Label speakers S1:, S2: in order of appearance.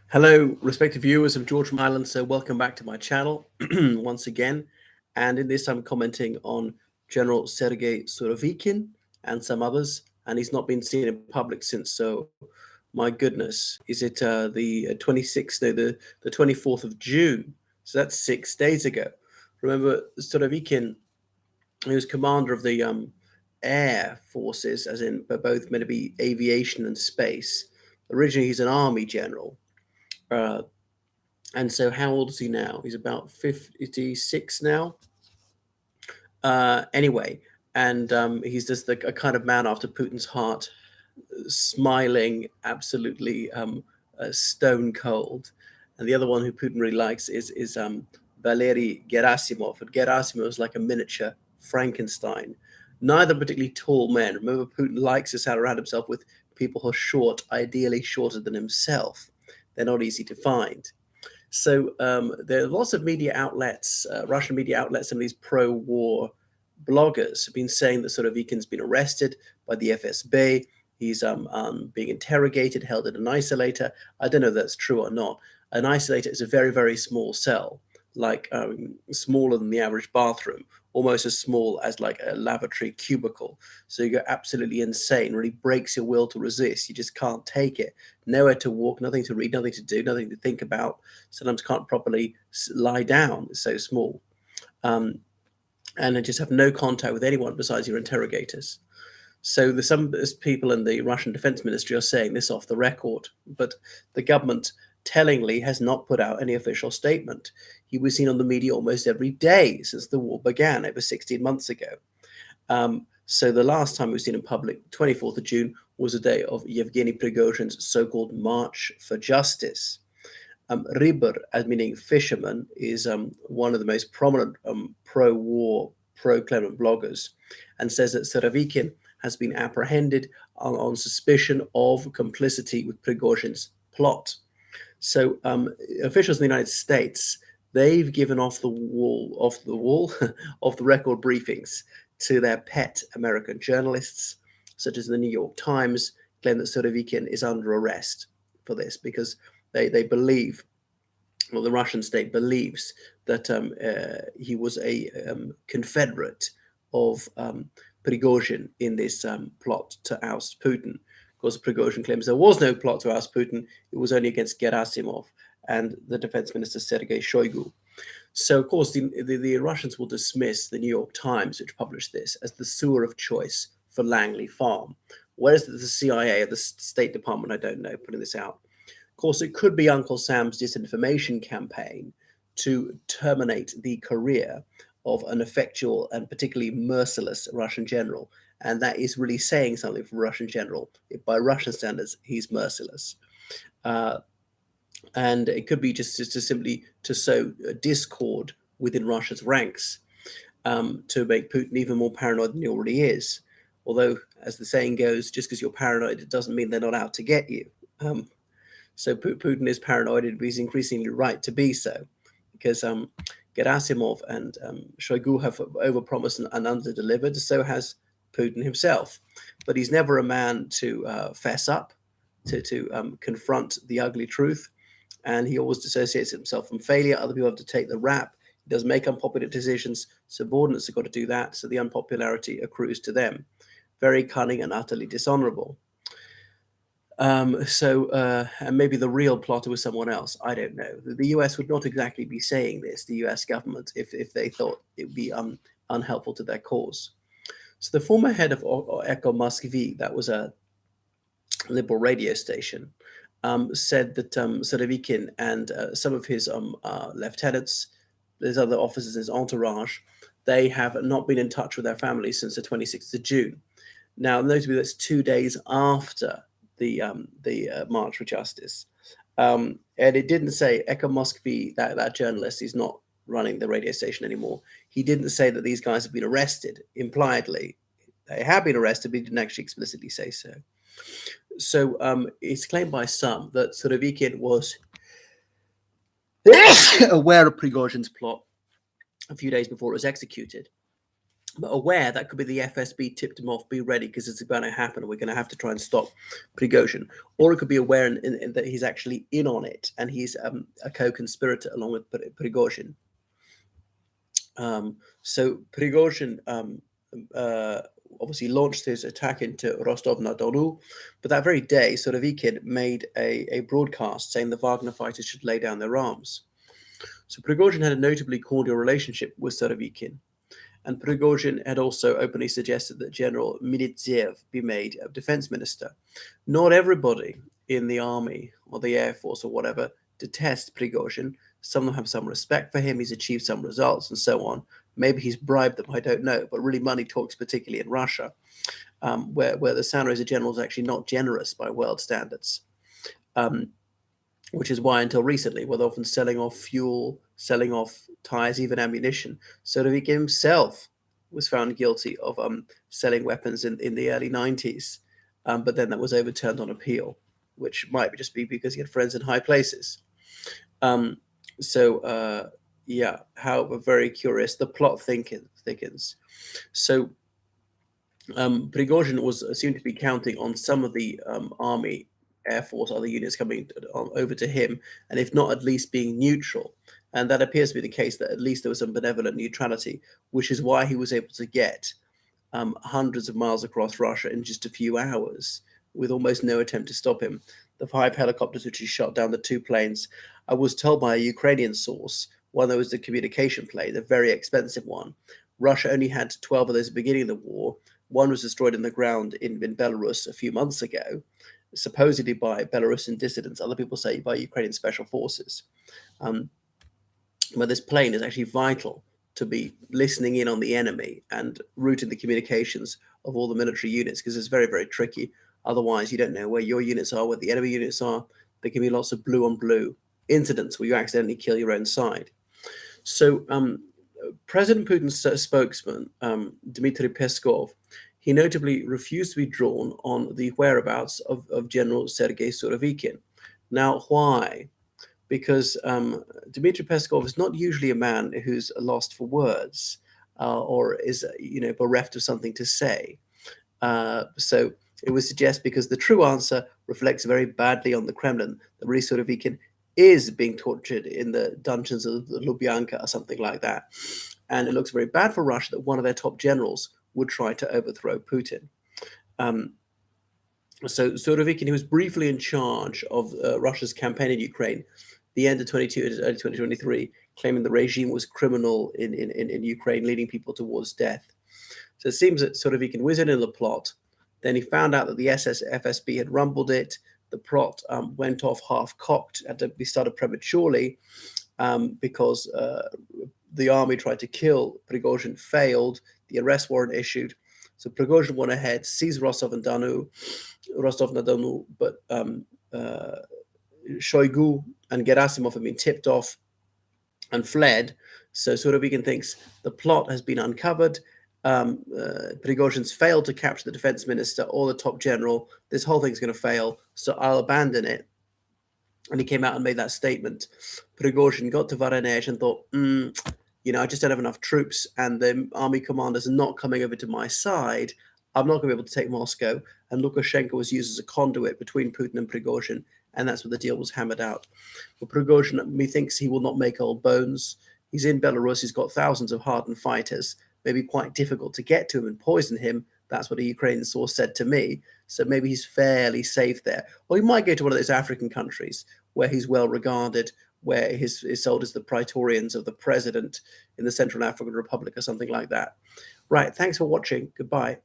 S1: Hello, respected viewers of George from Ireland. So, welcome back to my channel once again. And in this, I'm commenting on General Sergei Surovikin and some others. And he's not been seen in public since. So, my goodness, is it the 26th, no, the 24th of June? So that's 6 days ago. Remember, Surovikin, he was commander of the air forces, as in both meant to be aviation and space. Originally, he's an army general. Uh, and so, how old is he now? He's about 56 now. Anyway, and he's just a kind of man after Putin's heart, smiling, absolutely stone cold. And the other one who Putin really likes is Valery Gerasimov. And Gerasimov is like a miniature Frankenstein. Neither particularly tall men. Remember, Putin likes to surround himself with people who are short, ideally shorter than himself. They're not easy to find. So there are lots of media outlets, Russian media outlets, some of these pro-war bloggers have been saying that Surovikin's been arrested by the FSB. He's being interrogated, held in an isolator. I don't know if that's true or not. An isolator is a very, very small cell, like smaller than the average bathroom, almost as small as like a lavatory cubicle. So you go absolutely insane, really breaks your will to resist. You just can't take it. Nowhere to walk, nothing to read, nothing to do, nothing to think about. Sometimes can't properly lie down, it's so small. Um, and just have no contact with anyone besides your interrogators. So some people in the Russian Defense Ministry are saying this off the record, but the government tellingly has not put out any official statement. He was seen on the media almost every day since the war began over 16 months ago. So the last time we were seen in public, 24th of June, was the day of Yevgeny Prigozhin's so-called March for Justice. Ribber, as meaning fisherman, is one of the most prominent pro-war, pro-Kremlin bloggers, and says that Surovikin has been apprehended on suspicion of complicity with Prigozhin's plot. So officials in the United States, they've given off the record briefings to their pet American journalists, such as the New York Times, claim that Surovikin is under arrest for this because they believe, well, the Russian state believes that he was a confederate of Prigozhin in this plot to oust Putin. Of course, Prigozhin claims there was no plot to oust Putin. It was only against Gerasimov and the defense minister Sergei Shoigu. So, of course, the Russians will dismiss the New York Times, which published this, as the sewer of choice for Langley Farm. Where's the CIA or the State Department, I don't know, putting this out? Of course, it could be Uncle Sam's disinformation campaign to terminate the career of an effectual and particularly merciless Russian general. And that is really saying something for a Russian general. If by Russian standards, he's merciless. And it could be just to simply to sow discord within Russia's ranks, to make Putin even more paranoid than he already is. Although, as the saying goes, just because you're paranoid, it doesn't mean they're not out to get you. So Putin is paranoid, and he's increasingly right to be so, because Gerasimov and Shoigu have overpromised and underdelivered. So has Putin himself. But he's never a man to fess up, to confront the ugly truth. And he always dissociates himself from failure. Other people have to take the rap. He does make unpopular decisions. Subordinates have got to do that. So the unpopularity accrues to them. Very cunning and utterly dishonorable. And maybe the real plotter was someone else. I don't know. The US would not exactly be saying this, the US government, if they thought it would be unhelpful to their cause. So the former head of Echo Moskvi, that was a liberal radio station, said that Surovikin and some of his lieutenants, his other officers, his entourage, they have not been in touch with their families since the 26th of June. Now, notably, that's 2 days after the March for Justice. And it didn't say Echo Moskvi, that journalist, he's not running the radio station anymore. He didn't say that these guys have been arrested. Impliedly, they have been arrested, but he didn't actually explicitly say so. So it's claimed by some that Surovikin was aware of Prigozhin's plot a few days before it was executed. but aware that could be the FSB tipped him off, be ready because it's going to happen and we're going to have to try and stop Prigozhin. Or it could be aware that he's actually in on it and he's a co-conspirator along with Prigozhin. So Prigozhin obviously launched his attack into Rostov-na-Donu, but that very day, Surovikin made a broadcast saying the Wagner fighters should lay down their arms. So Prigozhin had a notably cordial relationship with Surovikin, and Prigozhin had also openly suggested that General Militsev be made a defense minister. Not everybody in the army or the air force or whatever detests Prigozhin. Some of them have some respect for him. He's achieved some results and so on. Maybe he's bribed them, I don't know. But really, money talks, particularly in Russia, where the salaries of generals are actually not generous by world standards, which is why until recently, were often selling off fuel, selling off tires, even ammunition. Surovikin himself was found guilty of selling weapons in the early 90s, but then that was overturned on appeal, which might just be because he had friends in high places. Yeah, how very curious. The plot thickens. So Prigozhin was seemed to be counting on some of the army, air force, other units coming over to him, and if not, at least being neutral. And that appears to be the case, that at least there was some benevolent neutrality, which is why he was able to get hundreds of miles across Russia in just a few hours with almost no attempt to stop him. The 5 helicopters which he shot down, the 2 planes, I was told by a Ukrainian source, one that was the communication plane, a very expensive one. Russia only had 12 of those at the beginning of the war. One was destroyed in the ground in Belarus a few months ago, supposedly by Belarusian dissidents. Other people say by Ukrainian special forces. But this plane is actually vital to be listening in on the enemy and routing the communications of all the military units, because it's very, very tricky. Otherwise, you don't know where your units are, where the enemy units are. There can be lots of blue on blue incidents where you accidentally kill your own side. So President Putin's spokesman, Dmitry Peskov, he notably refused to be drawn on the whereabouts of General Sergei Surovikin. Now, why? Because Dmitry Peskov is not usually a man who's lost for words or is, bereft of something to say. So it would suggest, because the true answer reflects very badly on the Kremlin, that really Surovikin is being tortured in the dungeons of Lubyanka or something like that. And it looks very bad for Russia that one of their top generals would try to overthrow Putin. So Surovikin, who was briefly in charge of Russia's campaign in Ukraine, the end of 22 and early 2023, claiming the regime was criminal in Ukraine, leading people towards death. So it seems that Surovikin was in the plot. Then he found out that the FSB had rumbled it. The plot went off half-cocked, had to be started prematurely because the army tried to kill Prigozhin, failed. The arrest warrant issued. So Prigozhin went ahead, seized Rostov-na-Donu, but Shoigu and Gerasimov have been tipped off and fled. So Surovikin thinks the plot has been uncovered. Prigozhin's failed to capture the defense minister or the top general. This whole thing's going to fail, so I'll abandon it. And he came out and made that statement. Prigozhin got to Voronezh and thought, I just don't have enough troops, and the army commanders are not coming over to my side. I'm not going to be able to take Moscow. And Lukashenko was used as a conduit between Putin and Prigozhin, and that's where the deal was hammered out. But Prigozhin, methinks he will not make old bones. He's in Belarus. He's got thousands of hardened fighters. Maybe quite difficult to get to him and poison him. That's what a Ukrainian source said to me. So maybe he's fairly safe there. Or he might go to one of those African countries where he's well regarded, where his soldiers, the praetorians of the president in the Central African Republic or something like that. Right. Thanks for watching. Goodbye.